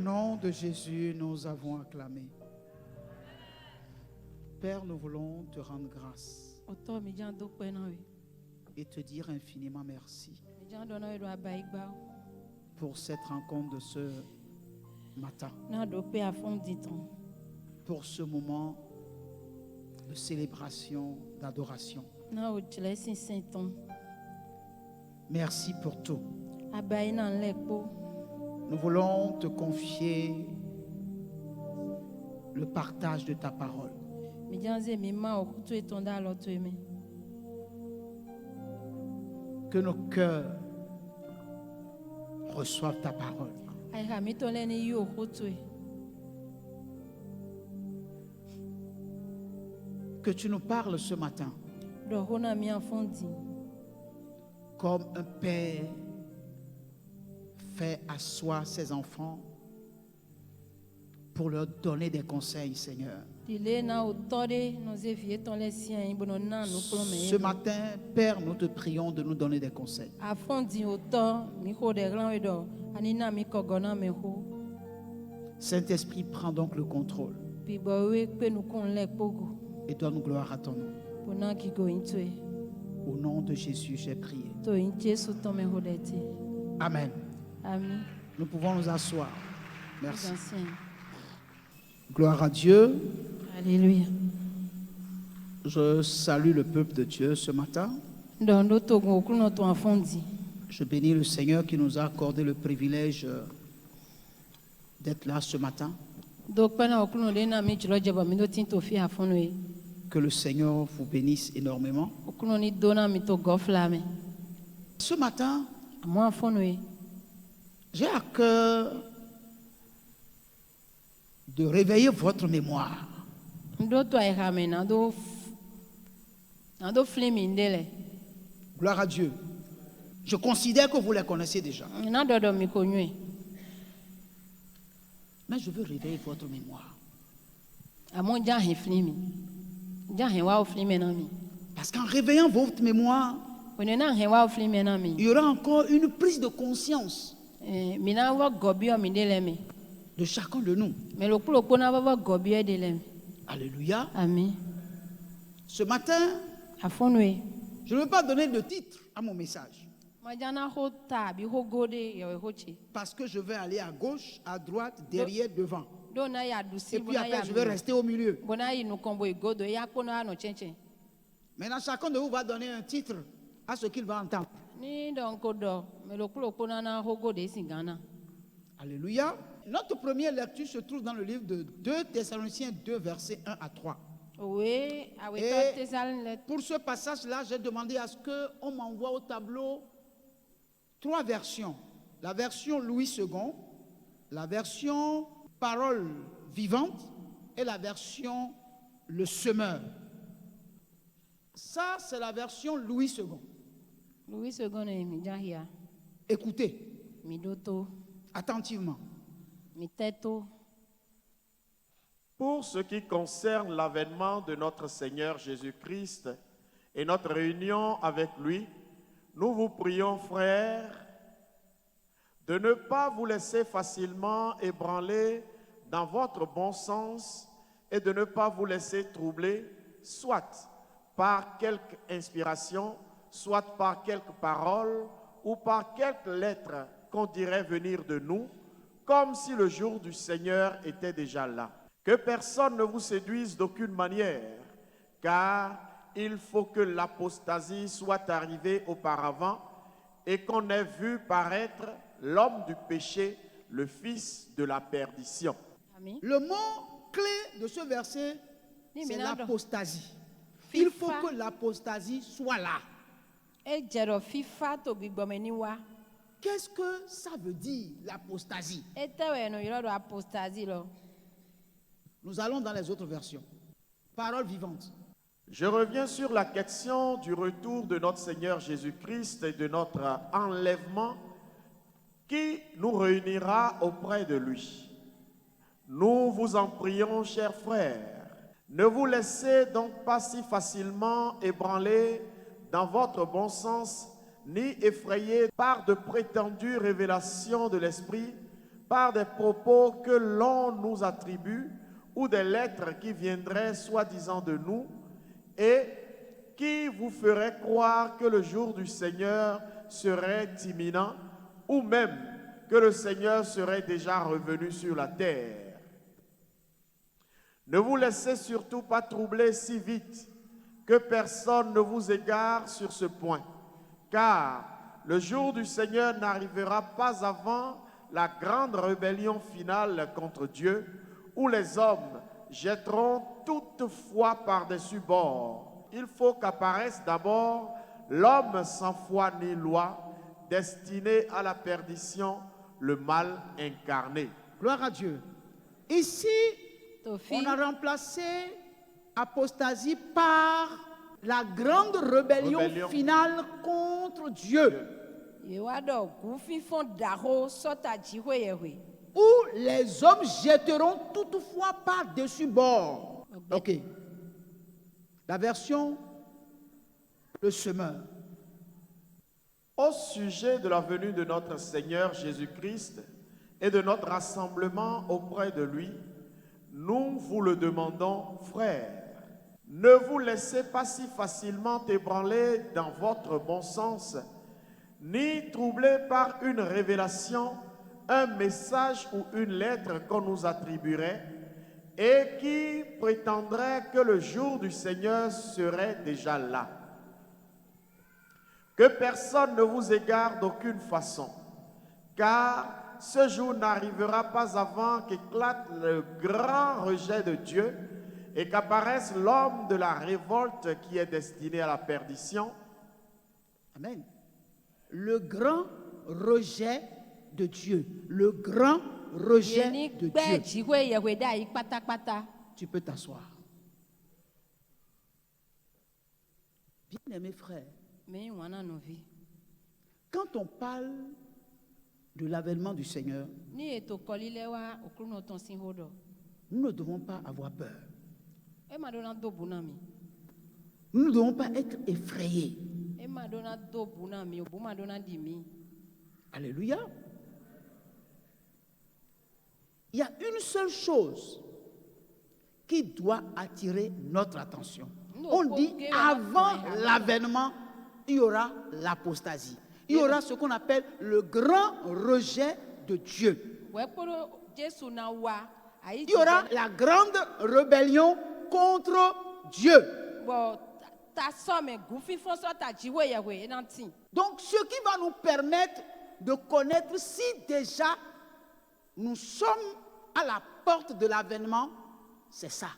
nom de Jésus, nous avons acclamé. Père, nous voulons te rendre grâce et te dire infiniment merci pour cette rencontre de ce matin, pour ce moment de célébration, d'adoration. Merci pour tout. Nous voulons te confier le partage de ta parole. Que nos cœurs reçoivent ta parole. Que tu nous parles ce matin comme un père fait asseoir ses enfants pour leur donner des conseils, Seigneur. Ce matin, Père, nous te prions de nous donner des conseils. Saint-Esprit, prends donc le contrôle et donne gloire à ton nom. Au nom de Jésus, j'ai prié. Amen. Amen. Nous pouvons nous asseoir. Merci. Gloire à Dieu. Alléluia. Je salue le peuple de Dieu ce matin. Je bénis le Seigneur qui nous a accordé le privilège d'être là ce matin. Que le Seigneur vous bénisse énormément. Ce matin, j'ai à cœur de réveiller votre mémoire. Gloire à Dieu. Je considère que vous les connaissez déjà. Mais je veux réveiller votre mémoire. Parce qu'en réveillant votre mémoire, il y aura encore une prise de conscience de chacun de nous. Alléluia. Amen. Ce matin, je ne veux pas donner de titre à mon message. Parce que je vais aller à gauche, à droite, derrière, devant. Et puis après, je vais rester au milieu. Maintenant, chacun de vous va donner un titre à ce qu'il va entendre. Alléluia. Notre première lecture se trouve dans le livre de 2 Thessaloniciens 2, versets 1 à 3. Et pour ce passage-là, j'ai demandé à ce qu'on m'envoie au tableau 3 versions. La version Louis II, la version Parole vivante et la version Le Semeur. Ça, c'est la version Louis II. Écoutez attentivement. Pour ce qui concerne l'avènement de notre Seigneur Jésus-Christ et notre réunion avec lui, nous vous prions, frères, de ne pas vous laisser facilement ébranler dans votre bon sens et de ne pas vous laisser troubler, soit par quelque inspiration, soit par quelques paroles ou par quelques lettres qu'on dirait venir de nous, comme si le jour du Seigneur était déjà là. Que personne ne vous séduise d'aucune manière, car il faut que l'apostasie soit arrivée auparavant et qu'on ait vu paraître l'homme du péché, le fils de la perdition. Amen. Le mot clé de ce verset, c'est l'apostasie. Il faut que l'apostasie soit là. Qu'est-ce que ça veut dire, l'apostasie? Nous allons dans les autres versions. Parole vivante. Je reviens sur la question du retour de notre Seigneur Jésus-Christ et de notre enlèvement qui nous réunira auprès de lui. Nous vous en prions, chers frères, ne vous laissez donc pas si facilement ébranler dans votre bon sens, ni effrayés par de prétendues révélations de l'Esprit, par des propos que l'on nous attribue ou des lettres qui viendraient soi-disant de nous et qui vous feraient croire que le jour du Seigneur serait imminent ou même que le Seigneur serait déjà revenu sur la terre. Ne vous laissez surtout pas troubler si vite que personne ne vous égare sur ce point, car le jour du Seigneur n'arrivera pas avant la grande rébellion finale contre Dieu, où les hommes jetteront toute foi par-dessus bord. Il faut qu'apparaisse d'abord l'homme sans foi ni loi, destiné à la perdition, le mal incarné. Gloire à Dieu. Ici, on a remplacé apostasie par la grande rébellion finale contre Dieu. Où les hommes jetteront toutefois par-dessus bord. Ok. La version le semeur. Au sujet de la venue de notre Seigneur Jésus-Christ et de notre rassemblement auprès de lui, nous vous le demandons, frères. Ne vous laissez pas si facilement ébranler dans votre bon sens, ni troubler par une révélation, un message ou une lettre qu'on nous attribuerait et qui prétendrait que le jour du Seigneur serait déjà là. Que personne ne vous égare d'aucune façon, car ce jour n'arrivera pas avant qu'éclate le grand rejet de Dieu et qu'apparaisse l'homme de la révolte qui est destiné à la perdition. Amen. Le grand rejet de Dieu. Le grand rejet de Dieu. Tu peux t'asseoir. Bien-aimés frères, quand on parle de l'avènement du Seigneur, nous ne devons pas avoir peur. Nous ne devons pas être effrayés. Alléluia. Il y a une seule chose qui doit attirer notre attention. On dit avant l'avènement, il y aura l'apostasie. Il y aura ce qu'on appelle le grand rejet de Dieu. Il y aura la grande rébellion contre Dieu. Donc, ce qui va nous permettre de connaître si déjà nous sommes à la porte de l'avènement, c'est ça.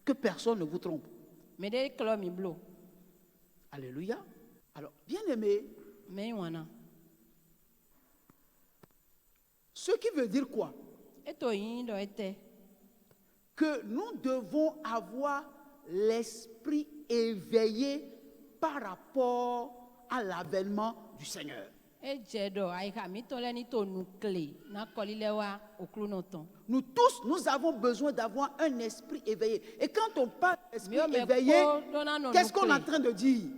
Que personne ne vous trompe. Alléluia. Alors, bien aimé, ce qui veut dire quoi? Que nous devons avoir l'esprit éveillé par rapport à l'avènement du Seigneur. Nous tous, nous avons besoin d'avoir un esprit éveillé. Et quand on parle d'esprit éveillé, qu'est-ce qu'on est en train de dire?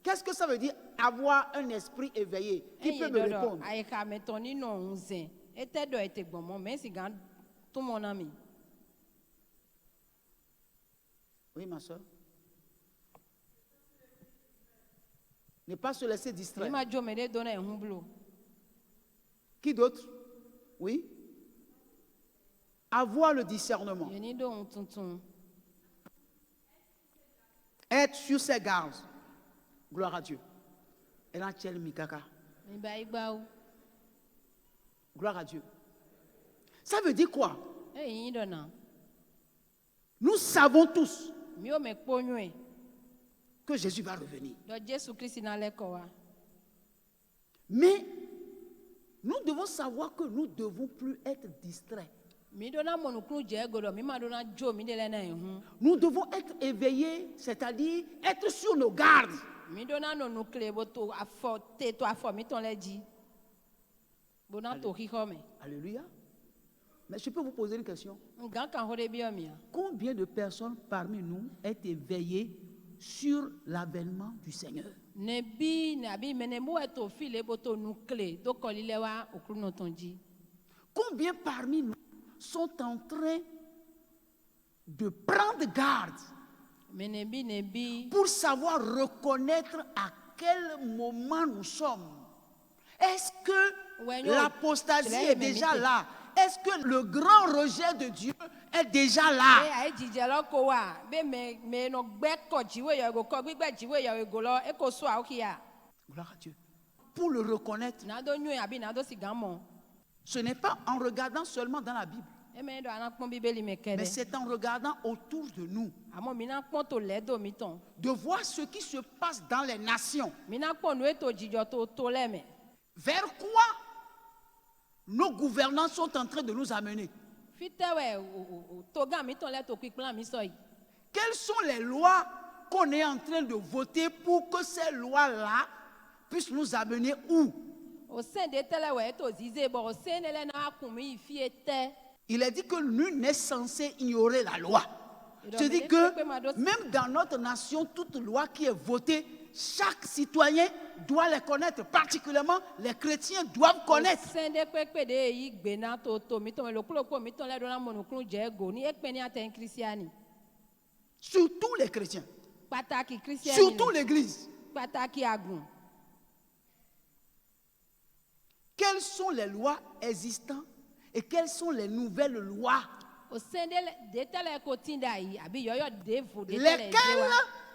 Qu'est-ce que ça veut dire avoir un esprit éveillé? Qui peut me répondre? Oui, ma soeur. Ne pas se laisser distraire. Qui d'autre? Oui. Avoir le discernement. Être sur ses gardes. Gloire à Dieu. Gloire à Dieu. Ça veut dire quoi? Nous savons tous que Jésus va revenir. Mais nous devons savoir que nous ne devons plus être distraits. Nous devons être éveillés, c'est-à-dire être sur nos gardes. Alléluia. Mais je peux vous poser une question. Combien de personnes parmi nous est éveillées sur l'avènement du Seigneur. Combien parmi nous sont en train de prendre garde pour savoir reconnaître à quel moment nous sommes? Est-ce que l'apostasie est déjà là? Est-ce que le grand rejet de Dieu est déjà là? Gloire à Dieu. Pour le reconnaître, ce n'est pas en regardant seulement dans la Bible, mais c'est en regardant autour de nous, de voir ce qui se passe dans les nations. Vers quoi nos gouvernants sont en train de nous amener? Quelles sont les lois qu'on est en train de voter pour que ces lois-là puissent nous amener où? Il est dit que nul n'est censé ignorer la loi. C'est-à-dire que même dans notre nation, toute loi qui est votée, chaque citoyen doit les connaître. Particulièrement, les chrétiens doivent connaître. Surtout les chrétiens. Surtout l'Église. Quelles sont les lois existantes et quelles sont les nouvelles lois? Lesquelles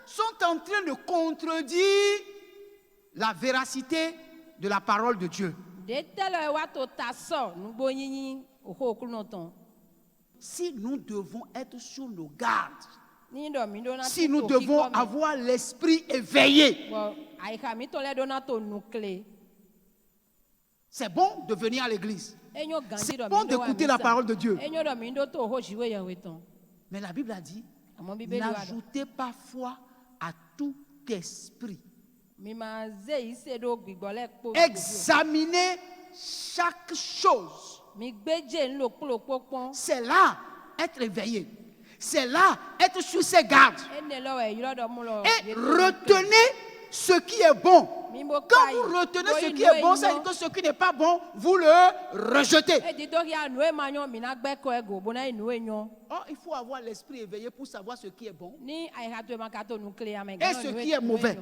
sont en train de contredire la véracité de la parole de Dieu. Si nous devons être sur nos gardes, si nous devons avoir l'esprit éveillé, c'est bon de venir à l'église. C'est bon d'écouter la parole de Dieu. Mais la Bible a dit, n'ajoutez pas foi à tout esprit. Examinez chaque chose. C'est là être éveillé. C'est là être sur ses gardes. Et retenez ce qui est bon. Quand vous retenez ce qui est bon, ça veut dire que ce qui n'est pas bon, vous le rejetez. Oh, il faut avoir l'esprit éveillé pour savoir ce qui est bon et ce qui est mauvais,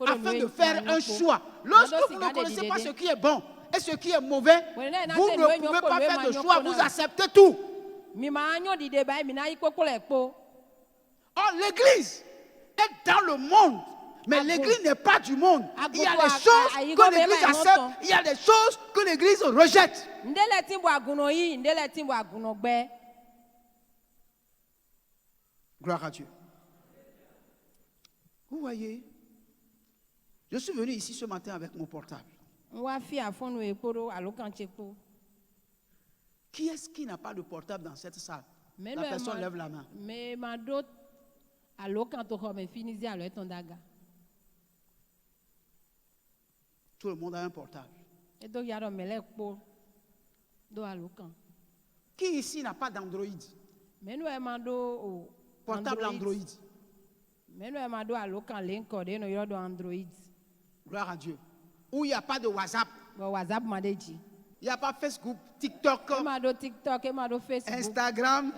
afin de faire un choix. Lorsque vous ne connaissez pas ce qui est bon et ce qui est mauvais, vous ne pouvez pas faire de choix, vous acceptez tout. Oh, l'église est dans le monde. Mais l'église n'est pas du monde. Il y a des choses que l'église accepte, il y a des choses que l'église rejette. Gloire à Dieu. Vous voyez, je suis venu ici ce matin avec mon portable. Qui est-ce qui n'a pas de portable dans cette salle? La personne lève la main. Tout le monde a un portable. Qui ici n'a pas d'Android? Portable Android. Gloire à Dieu. Où il n'y a pas de WhatsApp. Il n'y a pas Facebook, TikTok, Instagram.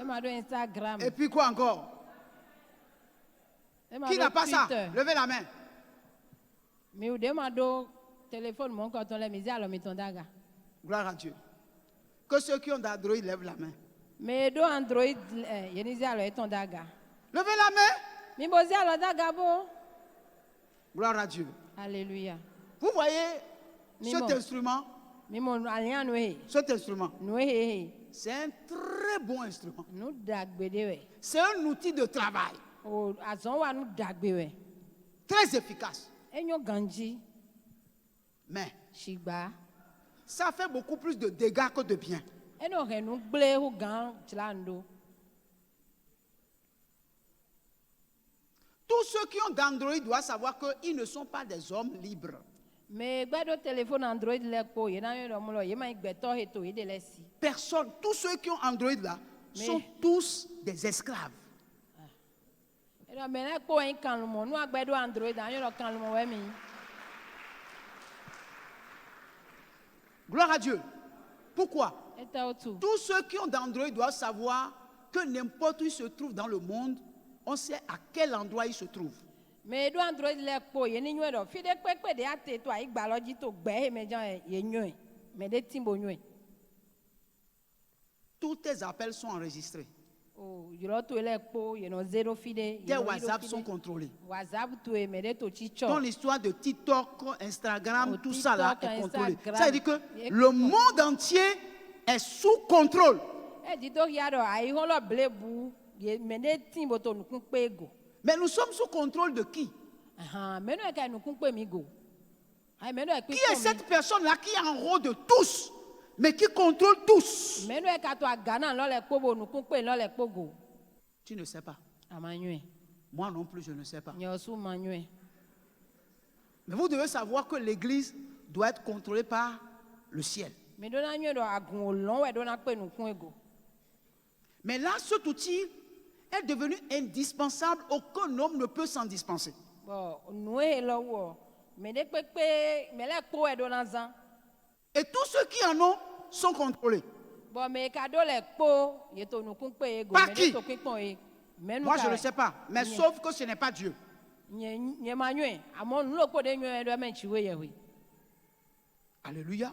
Et puis quoi encore? Qui n'a pas ça? Levez la main. Gloire à Dieu. Que ceux qui ont d'Android lèvent la main. Levez la main. Gloire à Dieu. Alléluia. Vous voyez cet instrument? Cet instrument, c'est un très bon instrument. C'est un outil de travail. Très efficace. Mais ça fait beaucoup plus de dégâts que de bien. Tous ceux qui ont d'Android doivent savoir qu'ils ne sont pas des hommes libres. Personne, tous ceux qui ont Android là, sont tous des esclaves. Gloire à Dieu. Pourquoi? Tous ceux qui ont d'Android doivent savoir que n'importe où il se trouve dans le monde, on sait à quel endroit il se trouve. Mais Android le po ye ni nyo do fi de pepe de ate to ai gba loji to gbe he me jan ye nyo me de timbo nyo. Tous tes appels sont enregistrés. Oh, yoro to le po ye no zero fi de. Tes WhatsApp sont contrôlés. WhatsApp to e me de to chicho. Ton histoire de TikTok, Instagram, tout ça là est contrôlé. Ça veut dire que le monde entier est sous contrôle. E di to ya do ai ho lo blebu ye me de timbo to nukun pe ego. Mais nous sommes sous contrôle de qui? Qui est cette personne-là qui est en haut de tous, mais qui contrôle tous? Tu ne sais pas. Moi non plus, je ne sais pas. Mais vous devez savoir que l'Église doit être contrôlée par le ciel. Mais là, cet outil est devenu indispensable. Aucun homme ne peut s'en dispenser. Et tous ceux qui en ont sont contrôlés. Par qui? Moi, je ne sais pas. Mais sauf que ce n'est pas Dieu. Alléluia.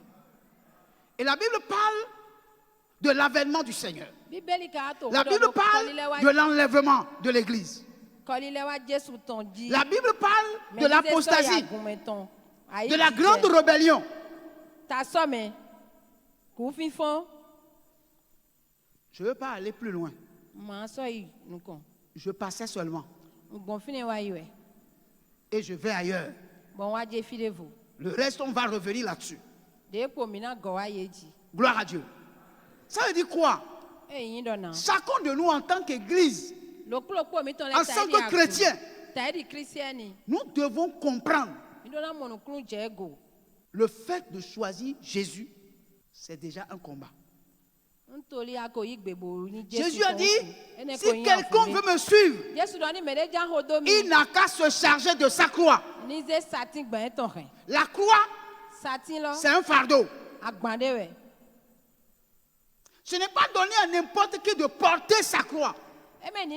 Et la Bible parle de l'avènement du Seigneur. La Bible parle de l'enlèvement de l'Église. La Bible parle de l'apostasie, de la grande rébellion. Je ne veux pas aller plus loin. Je passais seulement. Et je vais ailleurs. Le reste, on va revenir là-dessus. Gloire à Dieu. Ça veut dire quoi? Chacun de nous en tant qu'Église, en tant que chrétien, nous devons comprendre le fait de choisir Jésus, c'est déjà un combat. Jésus a dit, si quelqu'un veut me suivre, il n'a qu'à se charger de sa croix. La croix, c'est un fardeau. Ce n'est pas donné à n'importe qui de porter sa croix. Mais il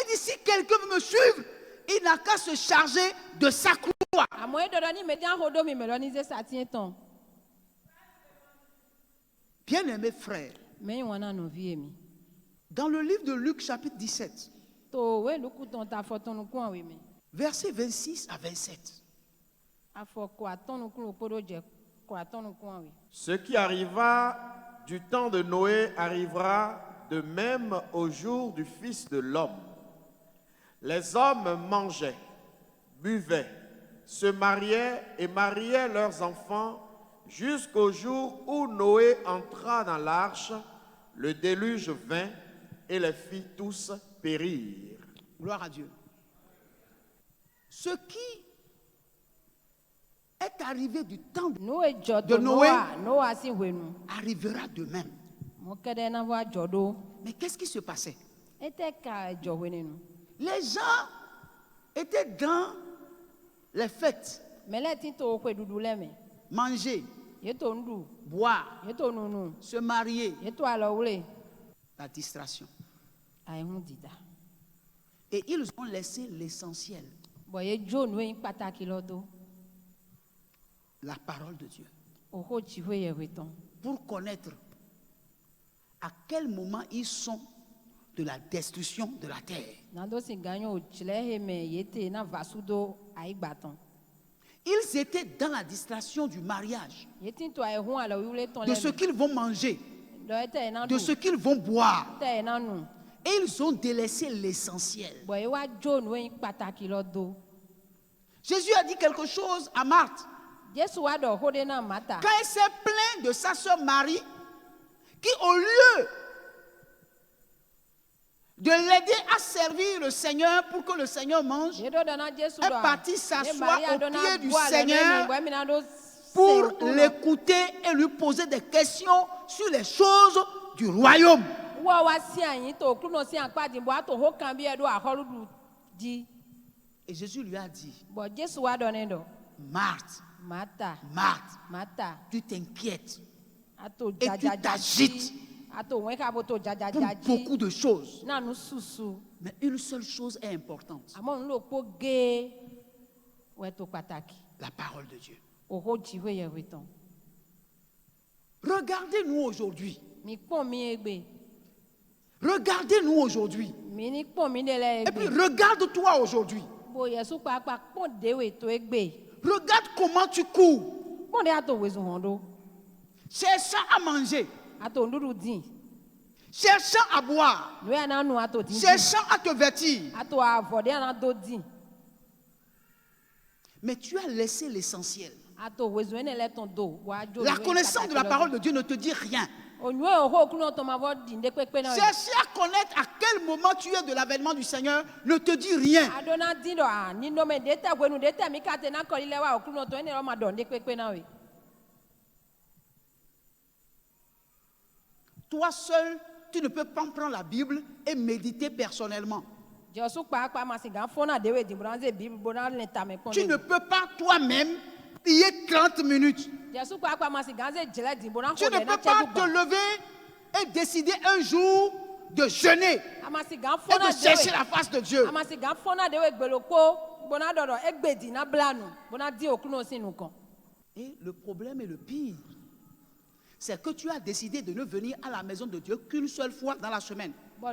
dit, si quelqu'un veut me suivre, il n'a qu'à se charger de sa croix. Bien-aimés frères, dans le livre de Luc chapitre 17, versets 26 à 27, ce qui arriva du temps de Noé arrivera de même au jour du Fils de l'homme. Les hommes mangeaient, buvaient, se mariaient et mariaient leurs enfants jusqu'au jour où Noé entra dans l'arche, le déluge vint et les fit tous périr. Gloire à Dieu. Ce qui est arrivé du temps de Noé arrivera de même. Mais qu'est-ce qui se passait? Les gens étaient dans les fêtes. Manger, boire, se marier, la distraction. Et ils ont laissé l'essentiel. La parole de Dieu. Pour connaître à quel moment ils sont de la destruction de la terre. Ils étaient dans la distraction du mariage, de ce qu'ils vont manger, de ce qu'ils vont boire. Et ils ont délaissé l'essentiel. Jésus a dit quelque chose à Marthe. Quand il s'est plaint de sa sœur Marie, qui au lieu de l'aider à servir le Seigneur pour que le Seigneur mange, est parti s'asseoir au pied du Seigneur pour l'écouter et lui poser des questions sur les choses du royaume. Et Jésus lui a dit, Marthe, Marthe, tu t'inquiètes et tu t'agites pour beaucoup de choses. Mais une seule chose est importante. La parole de Dieu. Regardez-nous aujourd'hui. Regardez-nous aujourd'hui. Et puis regarde-toi aujourd'hui. Regarde comment tu cours. Cherchant à manger. Cherchant à boire. Cherchant à te vêtir. Mais tu as laissé l'essentiel. La connaissance de la parole de Dieu ne te dit rien. Cherchez à connaître à quel moment tu es de l'avènement du Seigneur ne te dit rien. Toi seul, tu ne peux pas prendre la Bible et méditer personnellement. Tu ne peux pas toi-même prier 30 minutes. Tu ne peux pas te lever et décider un jour de jeûner et de chercher la face de Dieu. Et le problème est le pire. C'est que tu as décidé de ne venir à la maison de Dieu qu'une seule fois dans la semaine. Et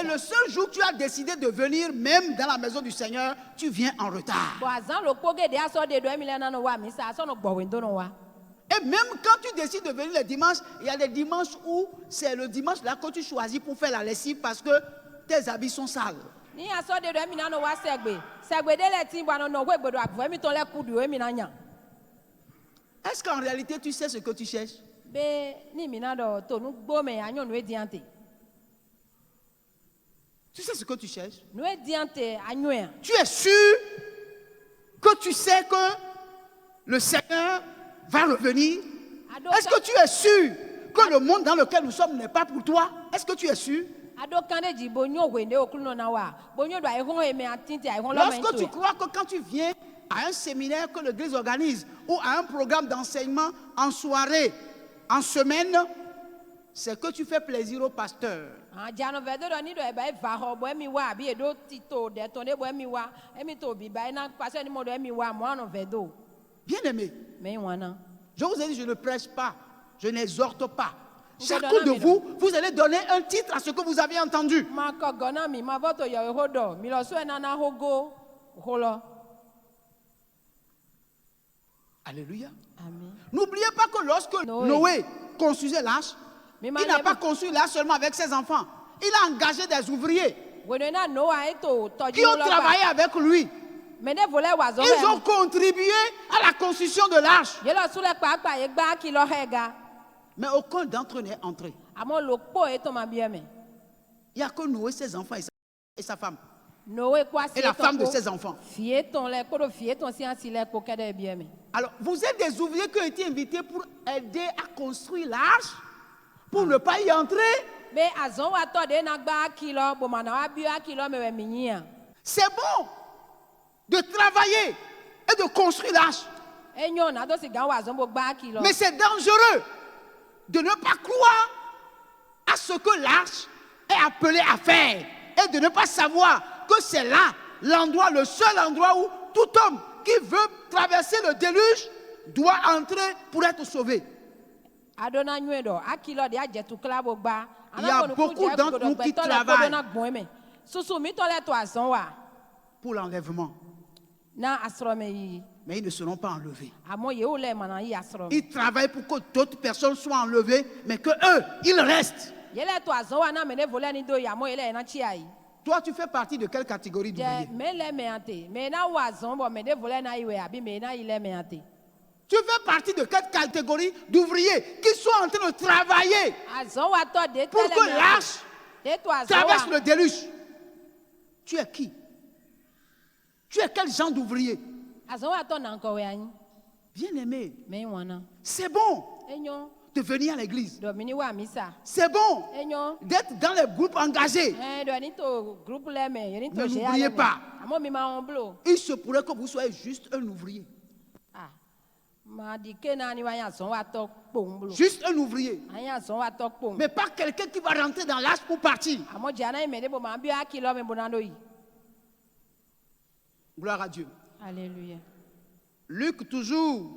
le seul jour que tu as décidé de venir même dans la maison du Seigneur, tu viens en retard. Et même quand tu décides de venir le dimanche, il y a des dimanches où c'est le dimanche là que tu choisis pour faire la lessive parce que tes habits sont sales. Est-ce qu'en réalité tu sais ce que tu cherches? Tu sais ce que tu cherches? Tu es sûr que tu sais que le Seigneur va revenir? Est-ce que tu es sûr que le monde dans lequel nous sommes n'est pas pour toi? Est-ce que tu es sûr? Lorsque tu crois que quand tu viens à un séminaire que l'Église organise ou à un programme d'enseignement en soirée, en semaine, c'est que tu fais plaisir au pasteur. Bien-aimé, je vous ai dit, je ne prêche pas, je n'exhorte pas. Chacun de vous, vous allez donner un titre à ce que vous avez entendu. Alléluia. N'oubliez pas que lorsque Noé construisait l'arche, il n'a pas construit l'arche seulement avec ses enfants. Il a engagé des ouvriers qui ont travaillé avec lui. Ils ont contribué à la construction de l'arche. Mais aucun d'entre eux n'est entré. Il n'y a que Noé, ses enfants et sa femme. Et la femme de ses enfants. Alors, vous êtes des ouvriers qui ont été invités pour aider à construire l'arche, pour ne pas y entrer. C'est bon de travailler et de construire l'arche. Mais c'est dangereux de ne pas croire à ce que l'arche est appelée à faire et de ne pas savoir que c'est là l'endroit, le seul endroit où tout homme qui veut traverser le déluge doit entrer pour être sauvé. Il y a beaucoup d'entre nous qui travaillent pour l'enlèvement. Mais ils ne seront pas enlevés. Ils travaillent pour que d'autres personnes soient enlevées, mais que eux, ils restent. Toi, tu fais partie de quelle catégorie d'ouvriers? Tu fais partie de quelle catégorie d'ouvriers qui sont en train de travailler pour que l'arche traverse le déluge? Tu es qui? Tu es quel genre d'ouvrier? Bien-aimé, c'est bon de venir à l'église. C'est bon d'être dans les groupes engagés. Ne l'oubliez pas. Il se pourrait que vous soyez juste un ouvrier. Juste un ouvrier. Mais pas quelqu'un qui va rentrer dans l'âge pour partir. Gloire à Dieu. Alléluia. Luc toujours.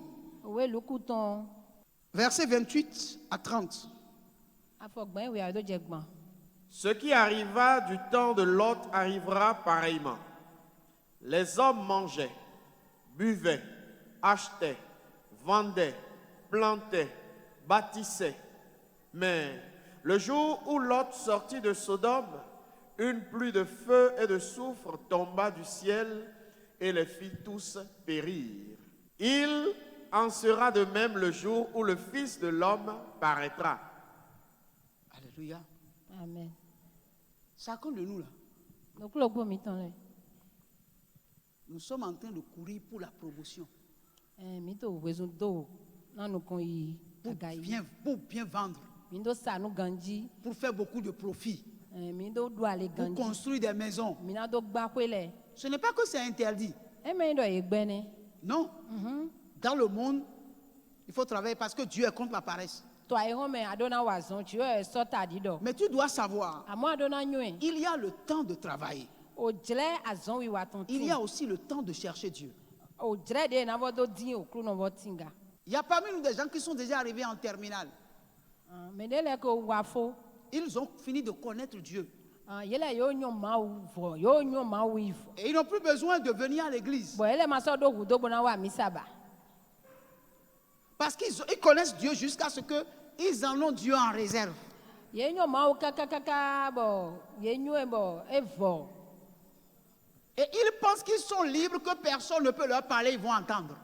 Versets 28 à 30. Ce qui arriva du temps de Lot arrivera pareillement. Les hommes mangeaient, buvaient, achetaient, vendaient, plantaient, bâtissaient. Mais le jour où Lot sortit de Sodome, une pluie de feu et de soufre tomba du ciel et les fit tous périr. Il en sera de même le jour où le Fils de l'homme paraîtra. Alléluia. Amen. Chacun de nous là, nous sommes en train de courir pour la promotion. Pour bien vendre. Pour faire beaucoup de profit. Pour construire des maisons. Ce n'est pas que c'est interdit. Non. Dans le monde, il faut travailler parce que Dieu est contre la paresse. Mais tu dois savoir, il y a le temps de travailler. Il y a aussi le temps de chercher Dieu. Il y a parmi nous des gens qui sont déjà arrivés en terminale. Ils ont fini de connaître Dieu. Et ils n'ont plus besoin de venir à l'église. Parce qu'ils connaissent Dieu jusqu'à ce qu'ils en ont Dieu en réserve. Et ils pensent qu'ils sont libres, que personne ne peut leur parler, ils vont entendre.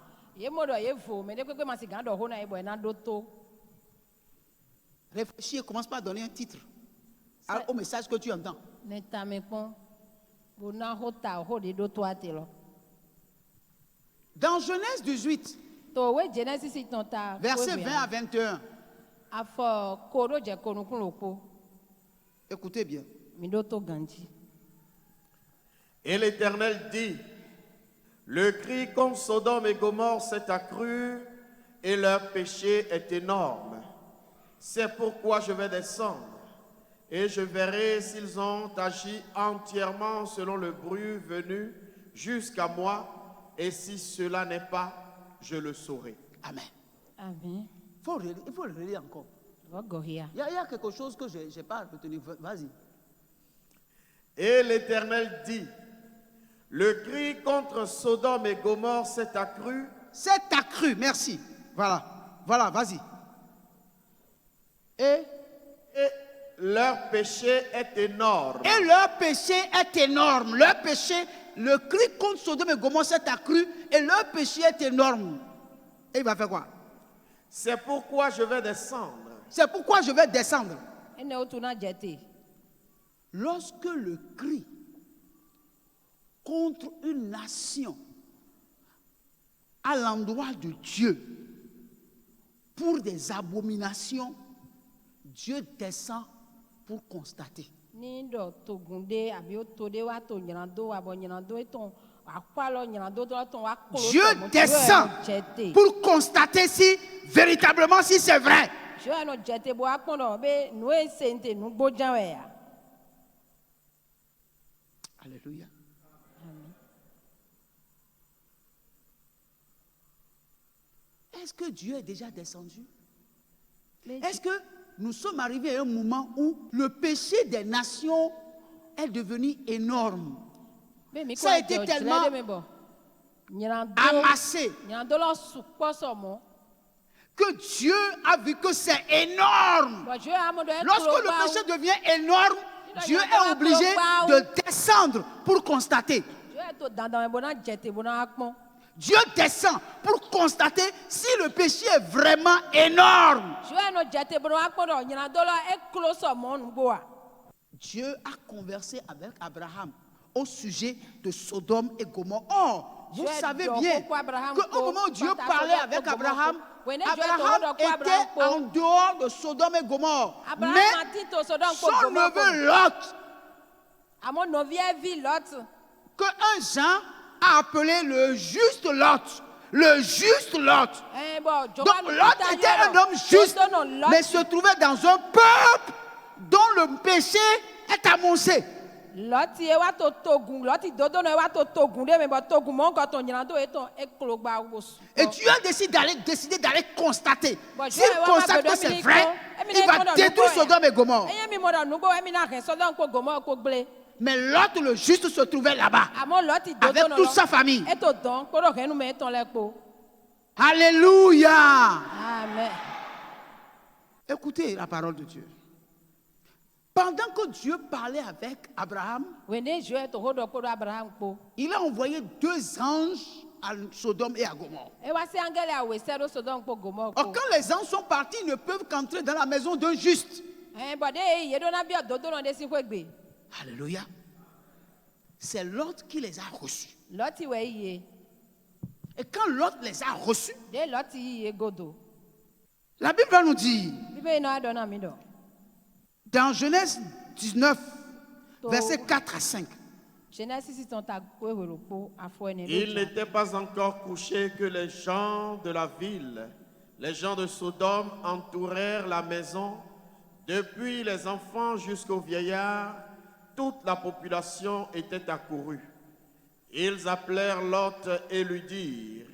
Réfléchis et commence par à donner un titre au message que tu entends. Dans Genèse 18, versets 20 à 21. Écoutez bien. Et l'Éternel dit, le cri contre Sodome et Gomorrhe s'est accru et leur péché est énorme. C'est pourquoi je vais descendre et je verrai s'ils ont agi entièrement selon le bruit venu jusqu'à moi, et si cela n'est pas, je le saurai. Amen. Amen. Il faut le relire encore. Il y a quelque chose que je n'ai pas retenu. Vas-y. Et l'Éternel dit, le cri contre Sodome et Gomorrhe s'est accru. C'est accru, merci. Voilà, vas-y. Et leur péché est énorme. Et leur péché est énorme. Leur péché, le cri contre Sodome et Gomorrhe s'est accru et leur péché est énorme. Et il va faire quoi? C'est pourquoi je vais descendre. C'est pourquoi je vais descendre. Lorsque le cri contre une nation à l'endroit de Dieu pour des abominations, Dieu descend pour constater. Dieu descend pour constater si véritablement si c'est vrai. Alléluia. Est-ce que Dieu est déjà descendu? Est-ce que nous sommes arrivés à un moment où le péché des nations est devenu énorme? Ça a été tellement amassé que Dieu a vu que c'est énorme. Lorsque le péché devient énorme, Dieu est obligé de descendre pour constater. Dieu descend pour constater si le péché est vraiment énorme. Dieu a conversé avec Abraham au sujet de Sodome et Gomorrhe. Or, vous savez bien qu'au moment où Dieu parlait avec Abraham, Abraham était en dehors de Sodome et Gomorrhe. Mais son neveu Lot, qu'un Jean a appelé le juste Lot. Le juste Lot. Donc Lot était un homme juste, mais se trouvait dans un peuple dont le péché est amoncé. Et Dieu a décidé d'aller constater. S'il constate que c'est vrai, il va détruire Sodome et Gomorrhe. Mais Lot, le juste, se trouvait là-bas avec toute sa famille. Alléluia. Amen. Écoutez la parole de Dieu. Pendant que Dieu parlait avec Abraham, il a envoyé 2 anges à Sodome et à Gomorrhe. Or, quand les anges sont partis, ils ne peuvent qu'entrer dans la maison d'un juste. Alléluia. C'est Lot qui les a reçus. Et quand Lot les a reçus, la Bible va nous dire, dans Genèse 19, versets 4 à 5. Il n'était pas encore couché que les gens de la ville, les gens de Sodome, entourèrent la maison, depuis les enfants jusqu'aux vieillards. Toute la population était accourue. Ils appelèrent Lot et lui dirent: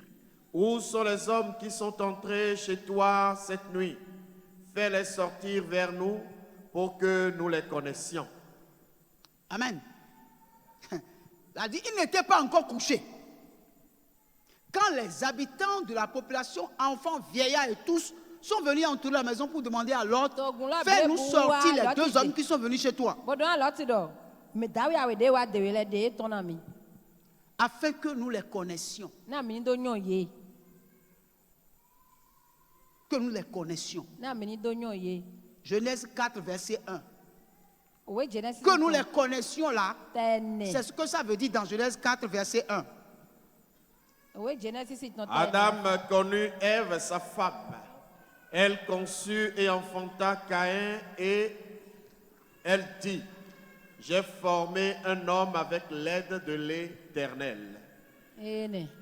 où sont les hommes qui sont entrés chez toi cette nuit? Fais-les sortir vers nous pour que nous les connaissions. Amen. Il dit, il n'était pas encore couché. Quand les habitants de la population, enfants, vieillards et tous, sont venus entourer la maison pour demander à Lot, fais-nous sortir les 2 hommes qui sont venus chez toi, afin que nous les connaissions. Que nous les connaissions. Genèse 4, verset 1. Que nous les connaissions là, c'est ce que ça veut dire dans Genèse 4, verset 1. Adam connut Ève, sa femme. Elle conçut et enfanta Caïn et elle dit: j'ai formé un homme avec l'aide de l'Éternel.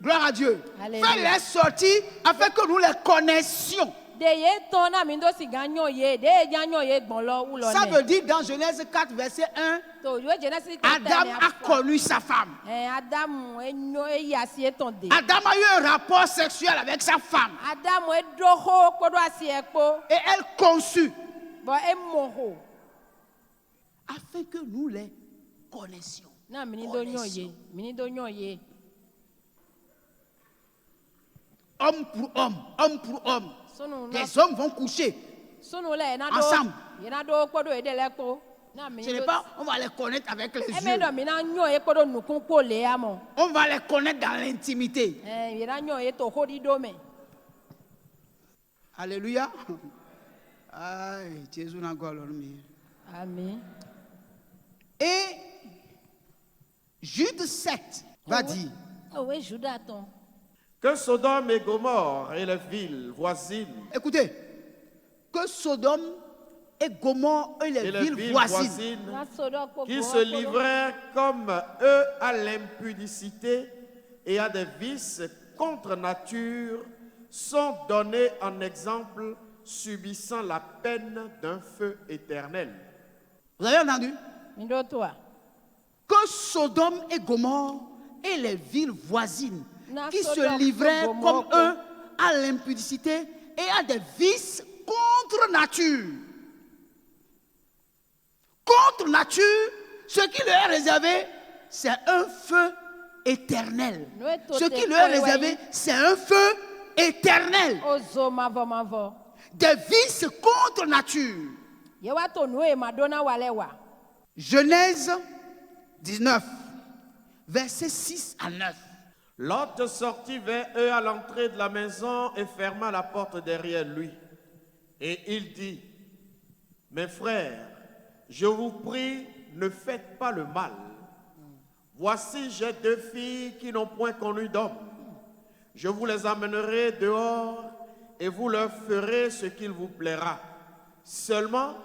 Gloire à Dieu. Fais-les sortir afin que nous les connaissions. Ça veut dire dans Genèse 4, verset 1, Adam a connu sa femme. Adam a eu un rapport sexuel avec sa femme. Et elle conçut. Afin que nous les connaissions. Homme pour homme, homme pour homme. Les hommes vont coucher ensemble. Ce n'est pas on va les connaître avec les yeux. On va les connaître dans l'intimité. Alléluia. Aïe, Jésus n'a pas l'homme. Amen. Et Jude 7 va dire que Sodome et Gomorrhe et les villes voisines. Écoutez, que Sodome et Gomorrhe et les villes voisines qui se livrèrent comme eux à l'impudicité et à des vices contre nature sont donnés en exemple, subissant la peine d'un feu éternel. Vous avez entendu? Que Sodome et Gomorrhe et les villes voisines qui se livraient comme eux à l'impudicité et à des vices contre nature. Contre nature, ce qui leur est réservé, c'est un feu éternel. Ce qui leur est réservé, c'est un feu éternel. Des vices contre nature. Genèse 19, versets 6 à 9. Lot sortit vers eux à l'entrée de la maison et ferma la porte derrière lui. Et il dit: mes frères, je vous prie, ne faites pas le mal. Voici, j'ai 2 filles qui n'ont point connu d'homme. Je vous les amènerai dehors et vous leur ferez ce qu'il vous plaira. Seulement,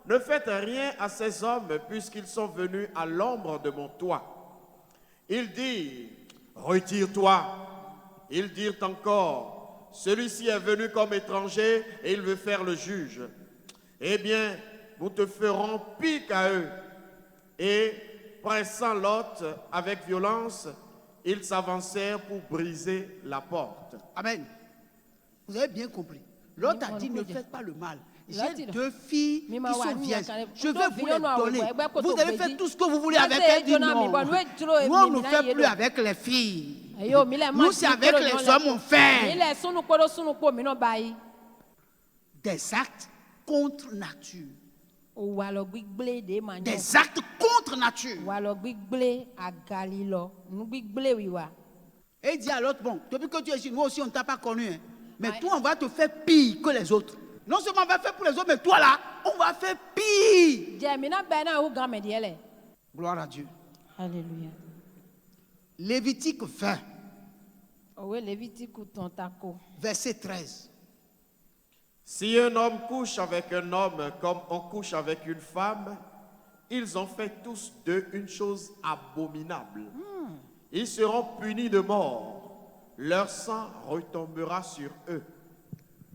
ne faites rien à ces hommes puisqu'ils sont venus à l'ombre de mon toit. Ils dirent, retire-toi. Ils dirent encore, celui-ci est venu comme étranger et il veut faire le juge. Eh bien, nous te ferons pire qu'à eux. Et pressant Lot avec violence, ils s'avancèrent pour briser la porte. Amen. Vous avez bien compris. Lot a dit, ne faites pas le mal. J'ai 2 filles qui sont vierges. Je vais vous les donner. Vous allez faire tout ce que vous voulez avec elles. Dit non. Nous, on ne fait plus avec les filles. Nous, c'est avec les hommes, on fait. Des actes contre nature. Des actes contre nature. Et il dit à l'autre, bon, depuis que tu es ici, nous aussi on ne t'a pas connu. Hein. Mais toi, on va te faire pire que les autres. Non seulement on va faire pour les autres, mais toi là, on va faire pire. Gloire à Dieu. Alléluia. Lévitique 20. Verset 13. Si un homme couche avec un homme comme on couche avec une femme, ils ont fait tous deux une chose abominable. Ils seront punis de mort. Leur sang retombera sur eux.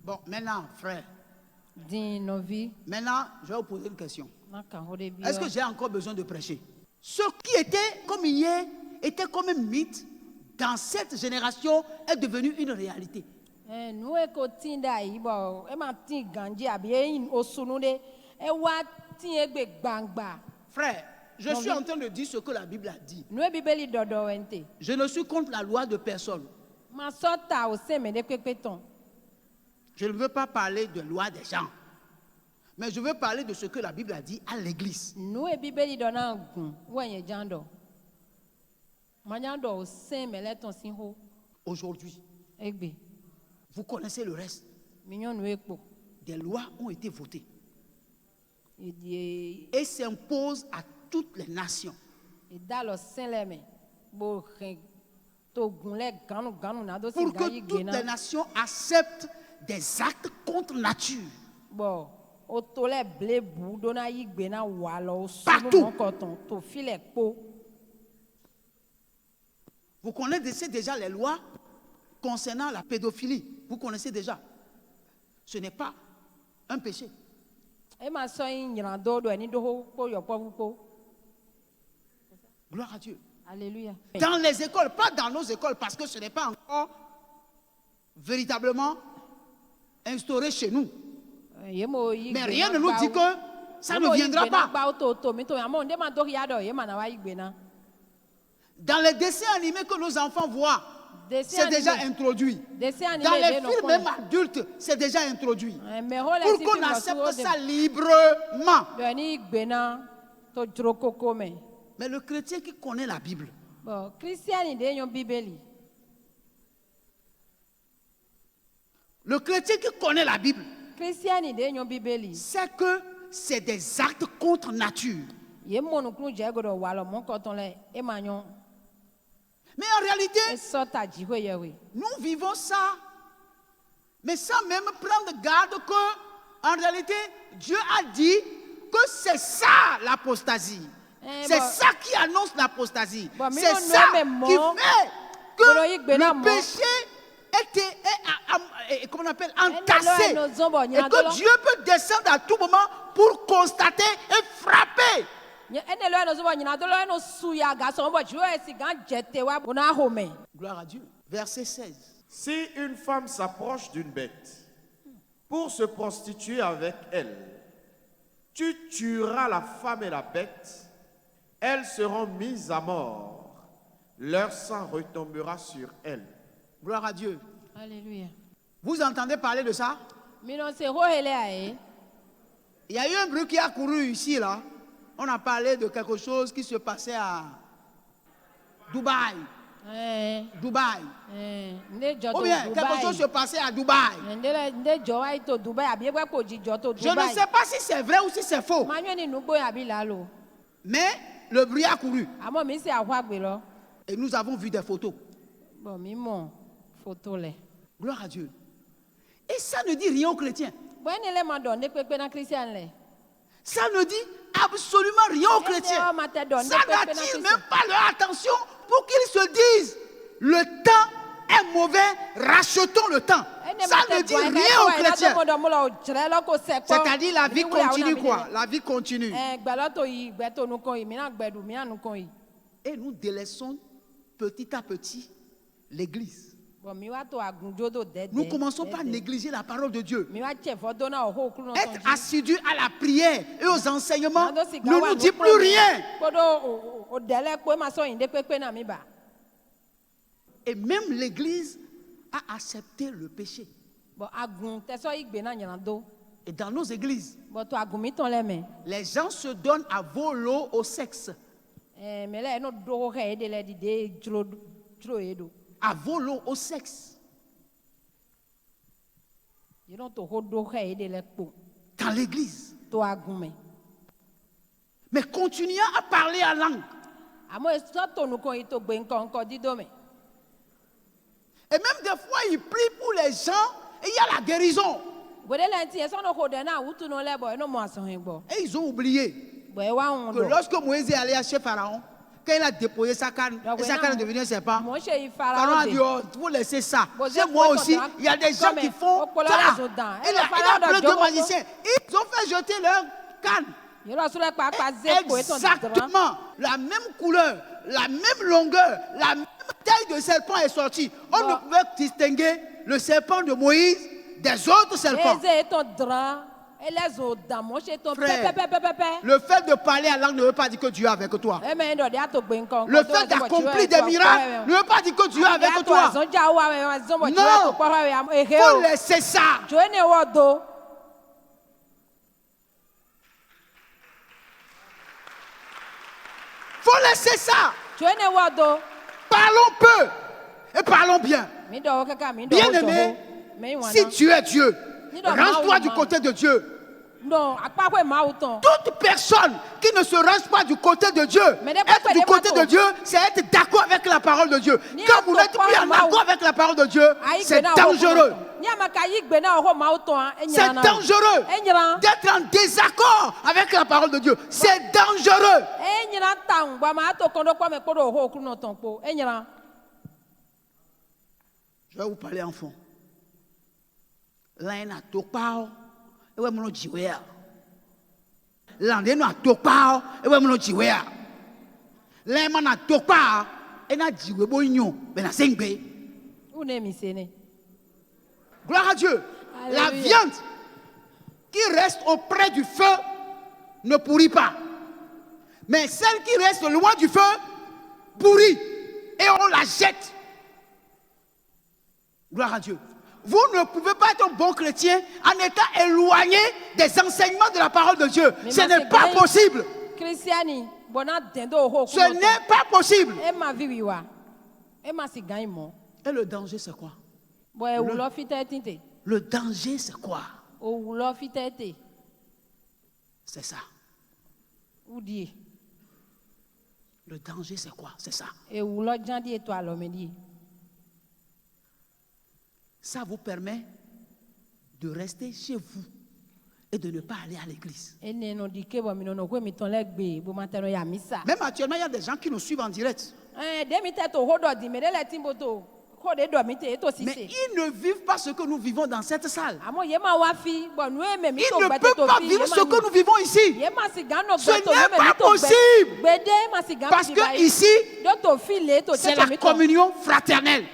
Bon, maintenant, frère. Maintenant, je vais vous poser une question. Est-ce que j'ai encore besoin de prêcher? Ce qui était comme hier, était comme un mythe, dans cette génération, est devenu une réalité. Frère, je suis en train de dire ce que la Bible a dit. Je ne suis contre la loi de personne. Je ne veux pas parler de loi des gens. Mais je veux parler de ce que la Bible a dit à l'église. Aujourd'hui, vous connaissez le reste. Des lois ont été votées et s'imposent à toutes les nations. Pour que toutes les nations acceptent des actes contre nature. Partout. Vous connaissez déjà les lois concernant la pédophilie. Vous connaissez déjà. Ce n'est pas un péché. Gloire à Dieu. Alléluia. Dans les écoles, pas dans nos écoles, parce que ce n'est pas encore véritablement instauré chez nous. Mais rien ne nous dit que ça ne viendra pas. Dans les dessins animés que nos enfants voient, c'est déjà introduit. Dans les films même adultes, c'est déjà introduit. Pour qu'on accepte ça librement. Mais le chrétien qui connaît la Bible, le chrétien qui connaît la Bible, c'est que c'est des actes contre nature. Mais en réalité, nous vivons ça, mais sans même prendre garde que, en réalité, Dieu a dit que c'est ça l'apostasie. C'est ça qui annonce l'apostasie. C'est ça qui fait que le péché est comment on appelle, entassé. Et que Dieu peut descendre à tout moment pour constater et frapper. Gloire à Dieu. Verset 16. Si une femme s'approche d'une bête pour se prostituer avec elle, tu tueras la femme et la bête. Elles seront mises à mort. Leur sang retombera sur elles. Gloire à Dieu. Alléluia. Vous entendez parler de ça? Il y a eu un bruit qui a couru ici, là. On a parlé de quelque chose qui se passait à Dubaï. Dubaï. Ou bien quelque chose se passait à Dubaï. Je ne sais pas si c'est vrai ou si c'est faux. Mais le bruit a couru. Et nous avons vu des photos. Gloire à Dieu. Et ça ne dit rien aux chrétiens. Ça ne dit absolument rien aux chrétiens. Ça n'attire même pas leur attention pour qu'ils se disent le temps est mauvais, rachetons le temps. Ça ne dit rien aux chrétiens. C'est-à-dire la vie continue quoi? La vie continue. Et nous délaissons petit à petit l'église. Nous commençons par négliger la parole de Dieu. Être assidus à la prière et aux enseignements ne nous dit plus rien. Et même l'église a accepté le péché. Et dans nos églises, les gens se donnent à volo au sexe. À volo au sexe. Dans l'église. Mais continuons à parler en langue. Et même des fois, il prie pour les gens et il y a la guérison. Et ils ont oublié que lorsque Moïse est allé chez Pharaon, quand il a déposé sa canne, et sa canne est devenue un serpent, Pharaon a dit, oh, vous laissez ça. Chez moi aussi, il y a des gens qui font ça. Il a appelé deux magiciens. Ils ont fait jeter leur canne. Exactement. La même couleur, la même longueur, la même taille de serpent est sortie. On ne pouvait distinguer le serpent de Moïse des autres serpents. Frère, le fait de parler en langue ne veut pas dire que Dieu est avec toi. Le fait d'accomplir des miracles ne veut pas dire que Dieu est avec toi. Non, il faut laisser ça. Faut laisser ça. Parlons peu et parlons bien. Bien-aimé, si tu es Dieu, range-toi du côté de Dieu. Toute personne qui ne se range pas du côté de Dieu, être du côté de Dieu, c'est être d'accord avec la parole de Dieu. Quand vous n'êtes plus en accord avec la parole de Dieu, c'est dangereux. C'est dangereux d'être en désaccord avec la parole de Dieu. C'est dangereux. Je vais vous parler en fond. L'un a tout part. Et ouais, mon Dieu. L'un a tout part. Et ouais, mon Dieu. L'un a tout part. Et n'a dit ouais, bon union. Mais n'a cinq bé. Gloire à Dieu. La viande qui reste auprès du feu ne pourrit pas. Mais celle qui reste loin du feu pourrit. Et on la jette. Gloire à Dieu. Vous ne pouvez pas être un bon chrétien en étant éloigné des enseignements de la parole de Dieu. Ce n'est pas possible. Ce n'est pas possible. Et le danger, c'est quoi? Le danger, c'est quoi? C'est ça. Le danger, c'est quoi? C'est ça. Ça vous permet de rester chez vous et de ne pas aller à l'église. Même actuellement, il y a des gens qui nous suivent en direct. Mais ils ne vivent pas ce que nous vivons dans cette salle. Ils ne peuvent pas vivre ce que nous vivons ici. Ce n'est pas possible. Parce que ici, c'est la communion fraternelle.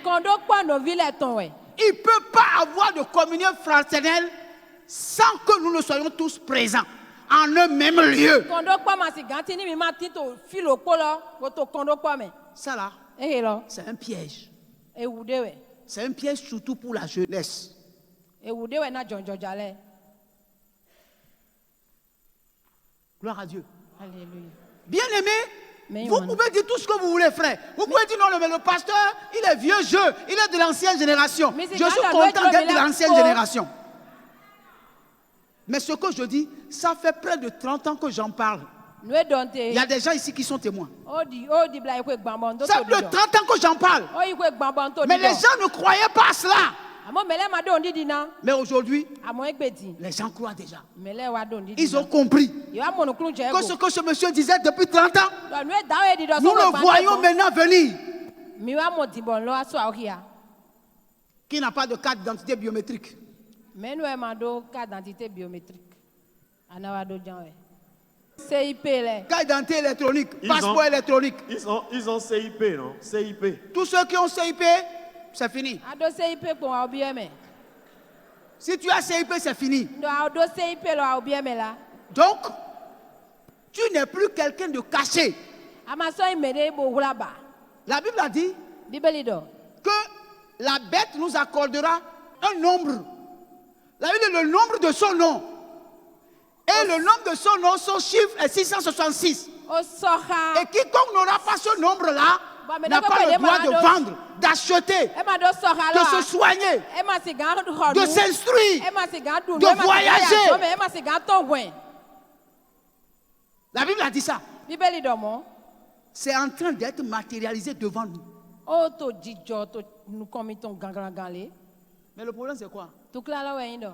Il ne peut pas avoir de communion fraternelle sans que nous ne soyons tous présents en un même lieu. Ça là, c'est un piège. C'est un piège surtout pour la jeunesse. Gloire à Dieu. Alléluia. Bien-aimé, vous pouvez dire tout ce que vous voulez, frère. Vous pouvez dire non, mais le pasteur, il est vieux jeu, il est de l'ancienne génération. Je suis content d'être de l'ancienne génération. Mais ce que je dis, ça fait près de 30 ans que j'en parle. Il y a des gens ici qui sont témoins. Ça fait 30 ans que j'en parle. Mais les gens ne croyaient pas à cela. Mais aujourd'hui, les gens croient déjà. Ils ont compris que ce que ce monsieur disait depuis 30 ans, nous le voyons maintenant venir. Qui n'a pas de carte d'identité biométrique? Carte d'identité électronique, passeport électronique. Ils ont CIP, non? CIP. Tous ceux qui ont CIP, c'est fini. Si tu as CIP, c'est fini. Donc, tu n'es plus quelqu'un de caché. La Bible a dit que la bête nous accordera un nombre. La Bible dit le nombre de son nom. Et le nombre de son nom, son chiffre est 666. Et quiconque n'aura pas ce nombre-là n'a pas le droit de vendre, d'acheter, de se soigner, de s'instruire, de voyager. La Bible a dit ça. C'est en train d'être matérialisé devant nous. Mais le problème, c'est quoi? Nous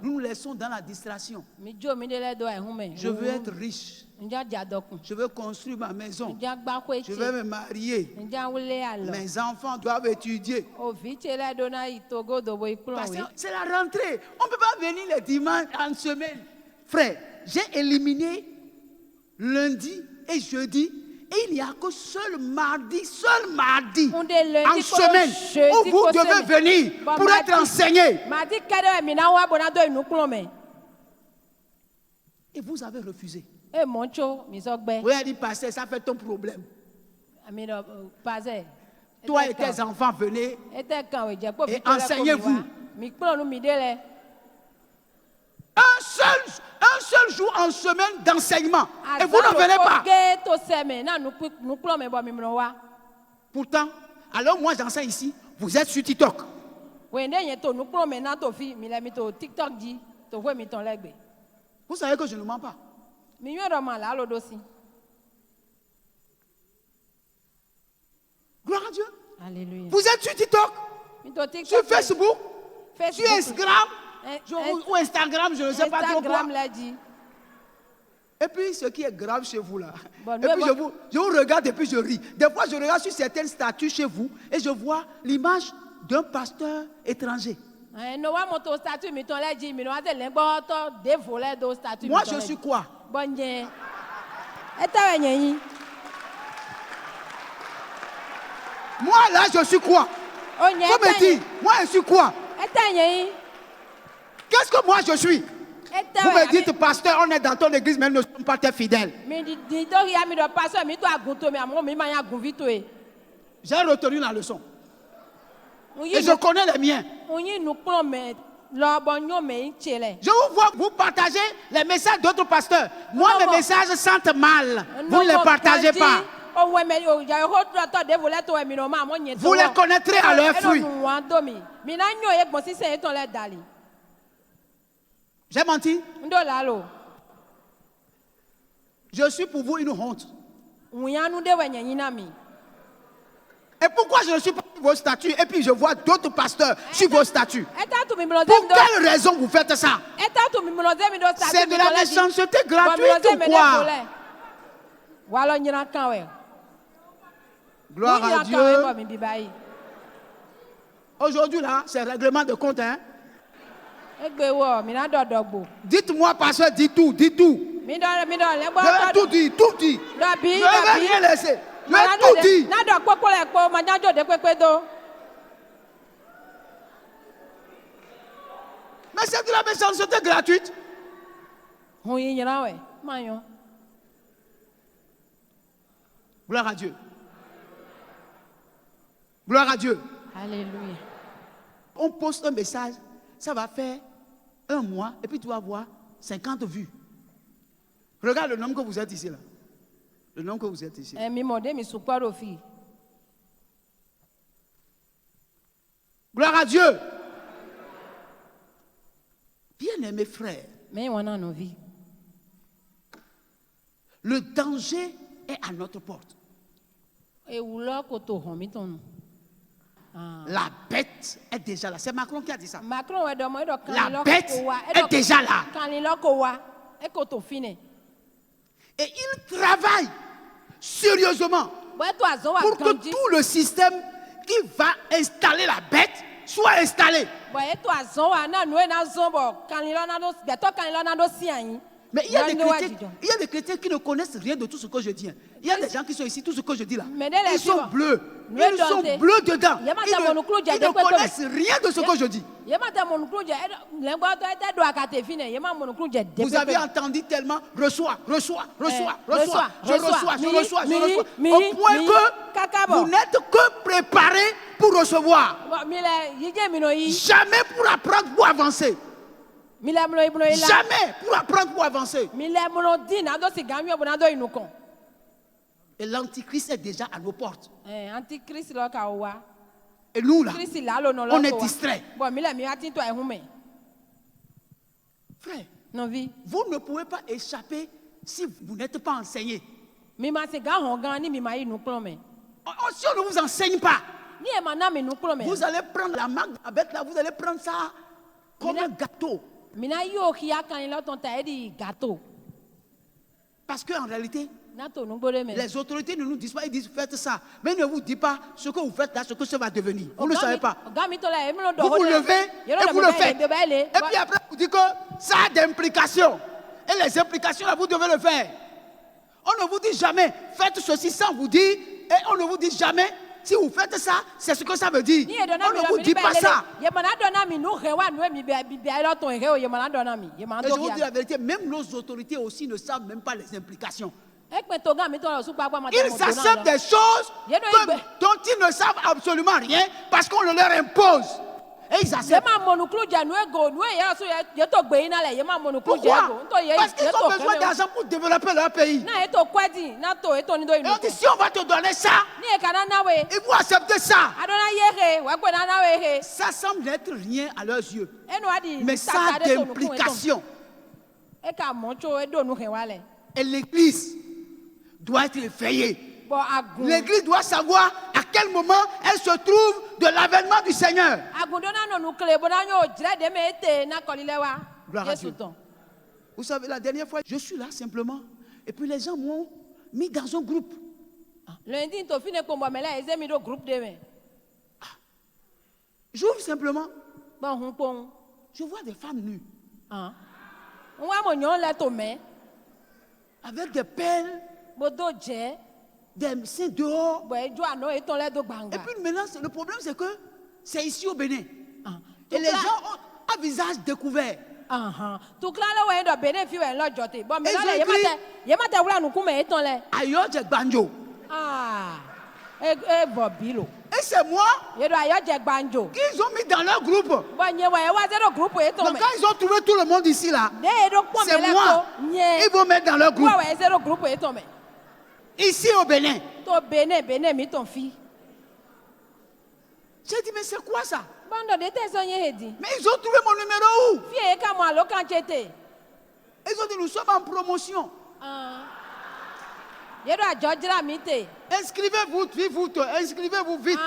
nous laissons dans la distraction. Je veux être riche. Je veux construire ma maison. Je veux me marier. Mes enfants doivent étudier. Parce que c'est la rentrée. On ne peut pas venir les dimanches en semaine. Frère, j'ai éliminé lundi et jeudi. Et il n'y a que seul mardi en semaine où vous devez venir pour être enseigné. Et vous avez refusé. Vous avez dit, pasteur, ça fait ton problème. Toi et tes enfants, venez et enseignez-vous. Un seul jour en semaine d'enseignement. Et vous ne venez pas. Pourtant, alors moi j'enseigne ici, vous êtes sur TikTok. Vous savez que je ne mens pas. Gloire à Dieu. Alléluia. Vous êtes sur TikTok, sur Facebook, sur Instagram. Ou Instagram, je ne sais pas trop quoi. Et puis, ce qui est grave chez vous là, et puis je vous regarde et puis je ris. Des fois, je regarde sur certaines statues chez vous et je vois l'image d'un pasteur étranger. Moi, je suis quoi? Moi, là, je suis quoi? Vous me dites, moi, je suis quoi? Qu'est-ce que moi je suis? Vous me dites, pasteur, on est dans ton église, mais nous ne sommes pas tes fidèles. J'ai retenu la leçon. Et je connais les miens. Je vous vois, vous partagez les messages d'autres pasteurs. Moi, mes messages sentent mal. Vous ne les partagez pas. Vous les connaîtrez à leur fruit. J'ai menti? Je suis pour vous une honte. Et pourquoi je ne suis pas sur vos statuts et puis je vois d'autres pasteurs sur vos statuts? Pour quelle raison vous faites ça? C'est de la méchanceté gratuite ou quoi? Gloire à Dieu. Aujourd'hui là, c'est règlement de compte, hein? Dites-moi, pasteur, dis tout, dis tout. Je vais tout dire, tout dire. Je ne vais rien laisser. Je vais tout dire. Mais c'est de la méchanceté gratuite. Gloire à Dieu. Gloire à Dieu. Alléluia. On poste un message, ça va faire un mois et puis tu vas voir 50 vues. Regarde le nombre que vous êtes ici là. Le nombre que vous êtes ici. Gloire à Dieu. Bien-aimés frères. Le danger est à notre porte. La bête est déjà là. C'est Macron qui a dit ça. La bête est déjà là. Et il travaille sérieusement pour que tout le système qui va installer la bête soit installé. Mais il y a des chrétiens qui ne connaissent rien de tout ce que je dis. Il y a des gens qui sont ici, tout ce que je dis là. Ils sont bleus. Ils sont bleus dedans. Ils ne connaissent rien de ce que je dis. Vous avez entendu tellement, reçois. Au point que vous n'êtes que préparé pour recevoir. Jamais pour apprendre, pour avancer. Jamais pour apprendre, pour avancer. Et l'antichrist est déjà à nos portes. Et nous là, on est distraits. Frère, vous ne pouvez pas échapper si vous n'êtes pas enseigné. Si on ne vous enseigne pas, vous allez prendre la marque de la bête là, vous allez prendre ça comme un gâteau. Parce qu'en réalité, les autorités ne nous disent pas, ils disent faites ça. Mais ils ne vous disent pas ce que vous faites là, ce que ça va devenir. Vous ne le savez pas. Vous vous levez et vous le faites. Et puis après, vous dites que ça a des implications. Et les implications là, vous devez le faire. On ne vous dit jamais, faites ceci sans vous dire. Et on ne vous dit jamais, si vous faites ça, c'est ce que ça veut dire. On ne vous dit pas ça. Et je vous dis la vérité, même nos autorités aussi ne savent même pas les implications. Ils acceptent des choses dont ils ne savent absolument rien parce qu'on le leur impose. Et ils acceptent. Pourquoi? Parce qu'ils ont besoin d'argent pour développer leur pays. Et on dit, si on va te donner ça, ils vont accepter ça. Ça semble n'être rien à leurs yeux. Mais ça a des implications. Et l'Église doit être éveillée. L'Église doit savoir à quel moment elle se trouve de l'avènement du Seigneur. Gloire à Dieu. Vous savez, la dernière fois, je suis là simplement. Et puis les gens m'ont mis dans un groupe. J'ouvre simplement. Je vois des femmes nues. Avec des pelles. Des seins dehors. Et puis maintenant, le problème c'est que c'est ici au Bénin. Et les gens ont un visage découvert. Ayo je banjo. Et c'est moi qu'ils ont mis dans leur groupe. Donc quand ils ont trouvé tout le monde ici là, c'est moi ils vont mettre dans leur groupe. Ici au Bénin. J'ai dit mais c'est quoi ça? Mais ils ont trouvé mon numéro où? Ils ont dit nous sommes en promotion. Inscrivez-vous vite, inscrivez-vous vite.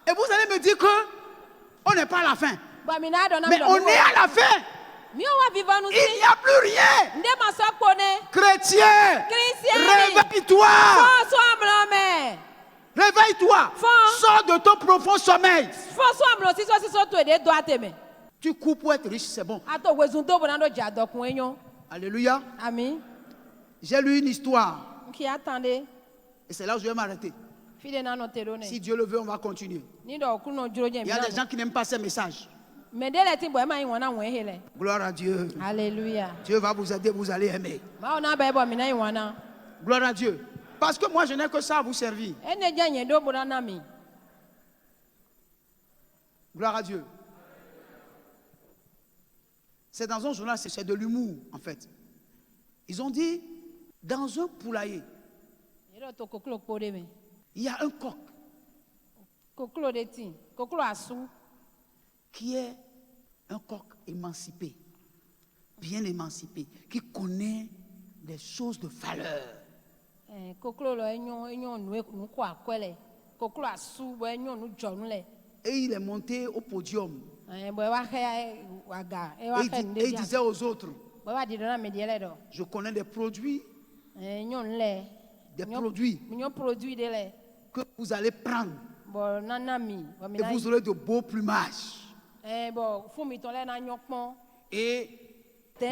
Et vous allez me dire que on n'est pas à la fin. Mais on est à la fin. Il n'y a plus rien. Chrétien, réveille-toi. Réveille-toi. Sors de ton profond sommeil. Tu coupes pour être riche, c'est bon. Alléluia. Amen. J'ai lu une histoire. Et c'est là où je vais m'arrêter. Si Dieu le veut, on va continuer. Il y a des gens qui n'aiment pas ces messages. Gloire à Dieu. Alléluia. Dieu va vous aider, vous allez aimer. Gloire à Dieu. Parce que moi, je n'ai que ça à vous servir. Gloire à Dieu. C'est dans un journal, c'est de l'humour, en fait. Ils ont dit, dans un poulailler, il y a un coq qui est un coq émancipé, bien émancipé, qui connaît des choses de valeur. Et il est monté au podium. Et il disait aux autres, je connais des produits que vous allez prendre et vous aurez de beaux plumages. Et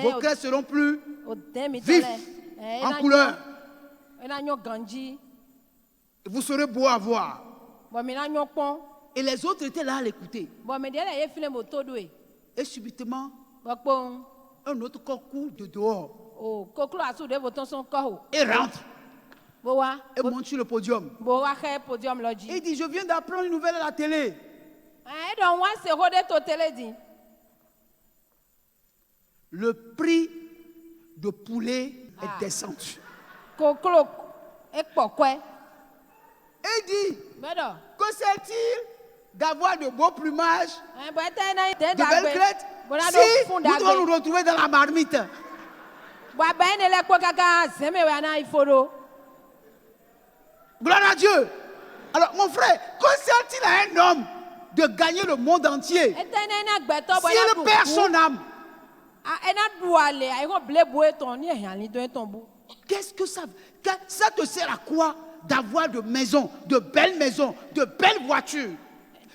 vos cœurs seront plus vifs en couleur. Vous serez beau à voir. Et les autres étaient là à l'écouter. Et subitement, un autre coq court de dehors et rentre et monte sur le podium. Et il dit, je viens d'apprendre une nouvelle à la télé. Le prix de poulet est descendu. Et il dit, que c'est-il d'avoir de beaux plumages, de belles crêtes, si nous devons nous retrouver dans la marmite? Gloire à Dieu. Alors mon frère, concerne-t-il à un homme de gagner le monde entier s'il perd son âme? Qu'est-ce que ça te sert à quoi d'avoir de maisons, de belles voitures?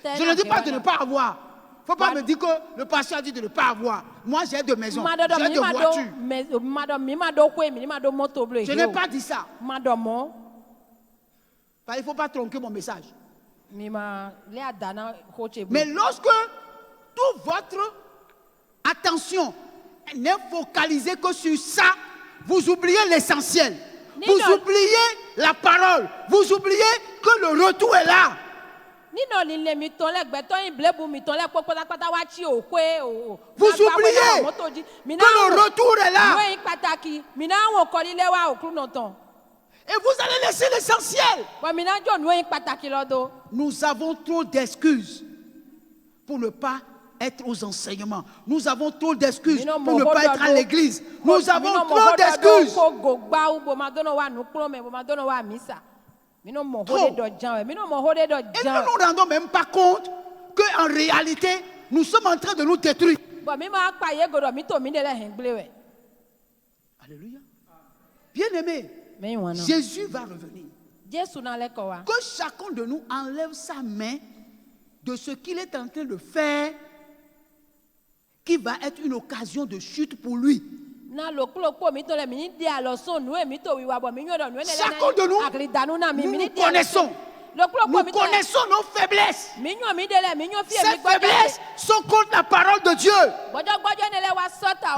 Je ne dis pas de ne pas avoir. Il ne faut pas me dire que le pasteur a dit de ne pas avoir. Moi, j'ai de maisons, j'ai de voitures. Je n'ai pas dit ça. Il ne faut pas tronquer mon message. Mais lorsque toute votre attention n'est focalisée que sur ça, vous oubliez l'essentiel. Vous oubliez la parole. Vous oubliez que le retour est là. Vous oubliez que le retour est là. Et vous allez laisser l'essentiel. Nous avons trop d'excuses pour ne pas être aux enseignements. Nous avons trop d'excuses pour ne pas être à l'église. Nous avons trop d'excuses. Et nous ne nous rendons même pas compte qu'en réalité, nous sommes en train de nous détruire. Alléluia. Bien-aimé, Jésus va revenir. Que chacun de nous enlève sa main de ce qu'il est en train de faire, qui va être une occasion de chute pour lui. Chacun de nous, nous connaissons nos faiblesses. Ces faiblesses sont contre la parole de Dieu.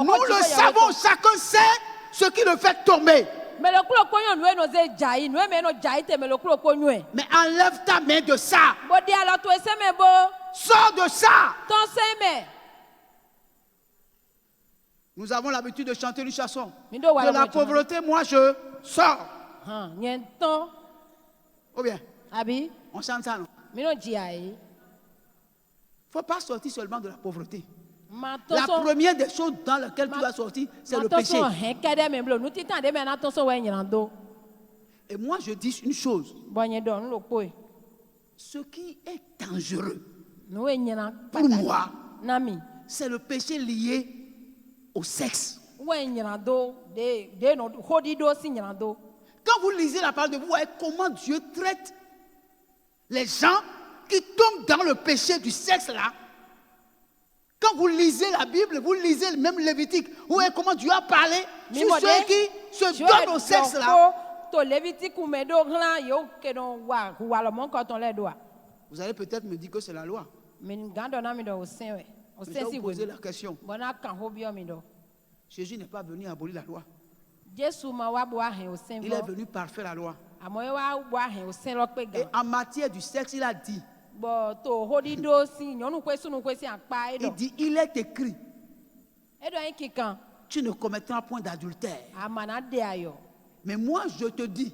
Nous le savons, chacun sait ce qui le fait tomber. Mais enlève ta main de ça. Sors de ça. Nous avons l'habitude de chanter une chanson. De la pauvreté, moi je sors. Ou bien, on chante ça, non? Il ne faut pas sortir seulement de la pauvreté. La première des choses dans laquelle tu vas sortir, c'est le péché. Et moi, je dis une chose. Ce qui est dangereux pour moi, c'est le péché lié au sexe. Quand vous lisez la parole de vous, vous voyez comment Dieu traite les gens qui tombent dans le péché du sexe là. Quand vous lisez la Bible, vous lisez même Lévitique, vous voyez comment Dieu a parlé sur ceux qui se donnent au sexe là. Vous allez peut-être me dire que c'est la loi. Je vais vous poser la question. Jésus n'est pas venu abolir la loi. Il est venu parfaire la loi. Et en matière du sexe, il a dit, il est écrit, tu ne commettras point d'adultère. Mais moi je te dis,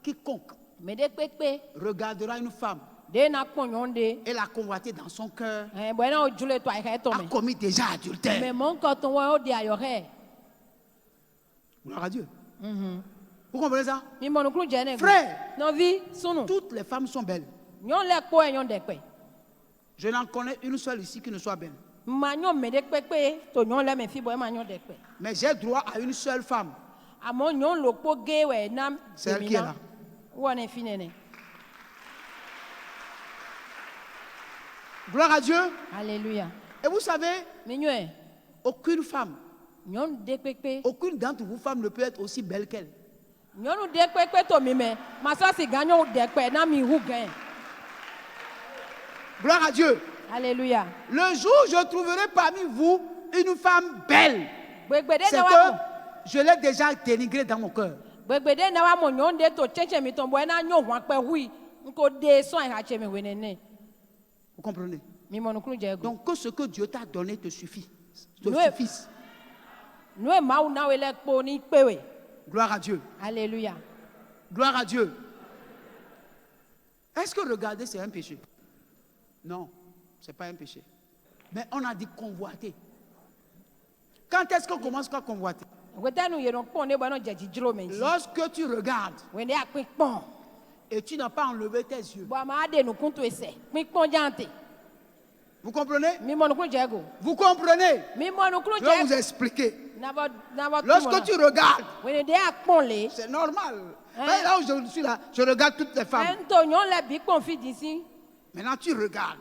quiconque regardera une femme Elle a convoité dans son cœur. A commis déjà adultère. Gloire à Dieu. Vous comprenez ça? Frère, toutes les femmes sont belles. Je n'en connais une seule ici qui ne soit belle. Mais j'ai droit à une seule femme. C'est elle qui est là. Gloire à Dieu. Alléluia. Et vous savez, aucune femme, aucune d'entre vous femmes ne peut être aussi belle qu'elle. Gloire à Dieu. Alléluia. Le jour où je trouverai parmi vous une femme belle, c'est que je l'ai déjà dénigrée dans mon cœur. Vous comprenez? Donc que ce que Dieu t'a donné te suffit. Te suffise. Gloire à Dieu. Alléluia. Gloire à Dieu. Est-ce que regarder c'est un péché? Non, ce n'est pas un péché. Mais on a dit convoiter. Quand est-ce qu'on commence à convoiter? Lorsque tu regardes et tu n'as pas enlevé tes yeux. Vous comprenez? Vous comprenez? Je vais vous expliquer. Lorsque tu regardes, c'est normal. Là où je suis là, je regarde toutes les femmes. Maintenant tu regardes.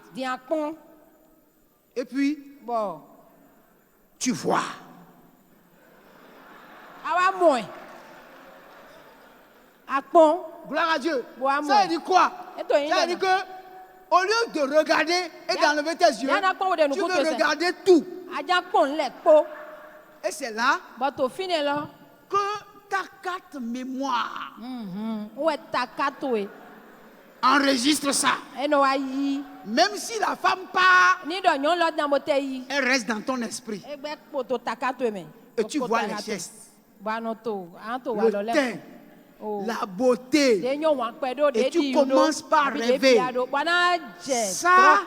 Et puis, tu vois. Gloire à Dieu. Ça veut dire quoi? Ça veut dire que au lieu de regarder et d'enlever tes yeux, tu veux regarder tout. Et c'est là que ta carte mémoire enregistre ça. Même si la femme part, elle reste dans ton esprit. Et tu vois les gestes, le teint, la beauté. Et tu commences par rêver. Ça,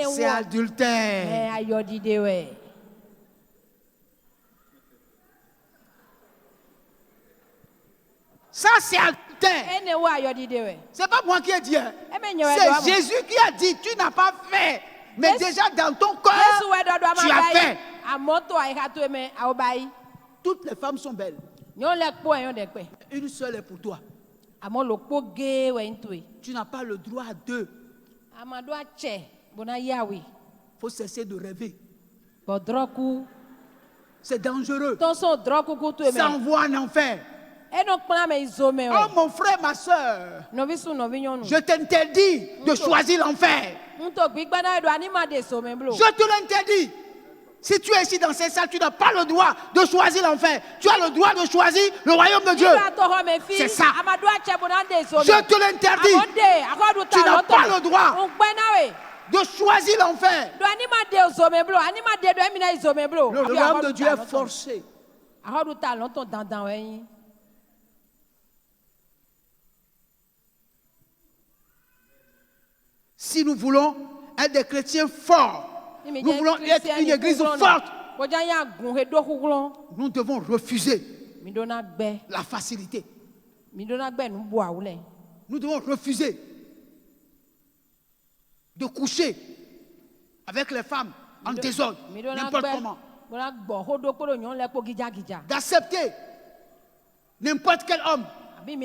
c'est adultère. Ça, c'est adultère. C'est pas moi qui ai dit. C'est Jésus qui a dit, tu n'as pas fait. Mais déjà dans ton cœur, tu as fait. Toutes les femmes sont belles. Une seule est pour toi. Tu n'as pas le droit à deux. Il faut cesser de rêver. C'est dangereux. Ça envoie en enfer. Oh mon frère, ma soeur, je t'interdis de choisir l'enfer. Je te l'interdis. Si tu es ici dans cette salle, tu n'as pas le droit de choisir l'enfer. Tu as le droit de choisir le royaume de Dieu. C'est ça. Je te l'interdis. Tu n'as pas le droit de choisir l'enfer. Le royaume de Dieu est forcé. Si nous voulons être des chrétiens forts, nous voulons être une église forte, nous devons refuser la facilité. Nous devons refuser de coucher avec les femmes en désordre, n'importe comment. D'accepter n'importe quel homme. Tu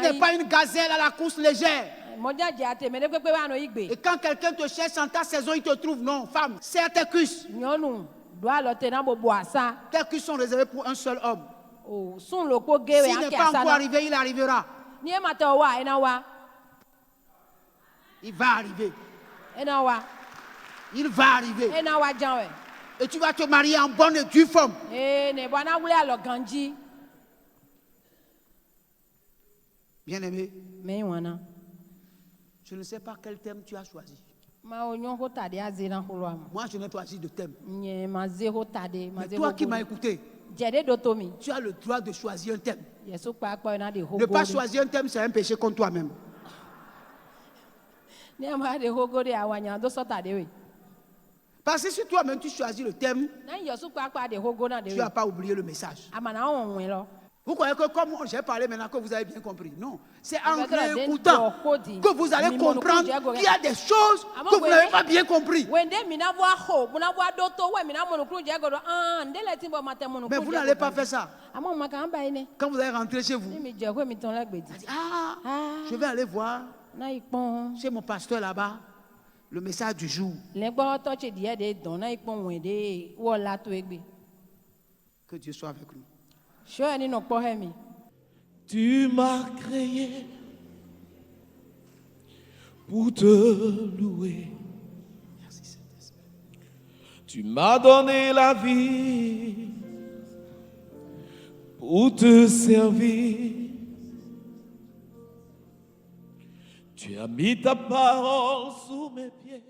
n'es pas une gazelle à la course légère. Et quand quelqu'un te cherche en ta saison, il te trouve. Non, femme, serre tes cuisses. Tes cuisses sont réservées pour un seul homme. S'il n'est pas encore arrivé, il arrivera. Il va arriver. Il va arriver. Et tu vas te marier en bonne et due forme. Bien-aimé, je ne sais pas quel thème tu as choisi. Moi, je n'ai pas choisi de thème. Mais toi qui m'as écouté, tu as le droit de choisir un thème. Ne pas choisir un thème, c'est un péché contre toi-même. Parce que si toi-même tu choisis le thème, tu n'as pas oublié le message. Vous croyez que comme j'ai parlé maintenant que vous avez bien compris? Non. C'est en réécoutant que vous allez comprendre qu'il y a des choses que vous n'avez pas bien compris. Mais vous n'allez pas faire ça. Quand vous allez rentrer chez vous, je vais aller voir chez mon pasteur là-bas le message du jour. Que Dieu soit avec nous. Tu m'as créé pour te louer. Merci Saint-Esprit. Tu m'as donné la vie pour te servir. Tu as mis ta parole sous mes pieds.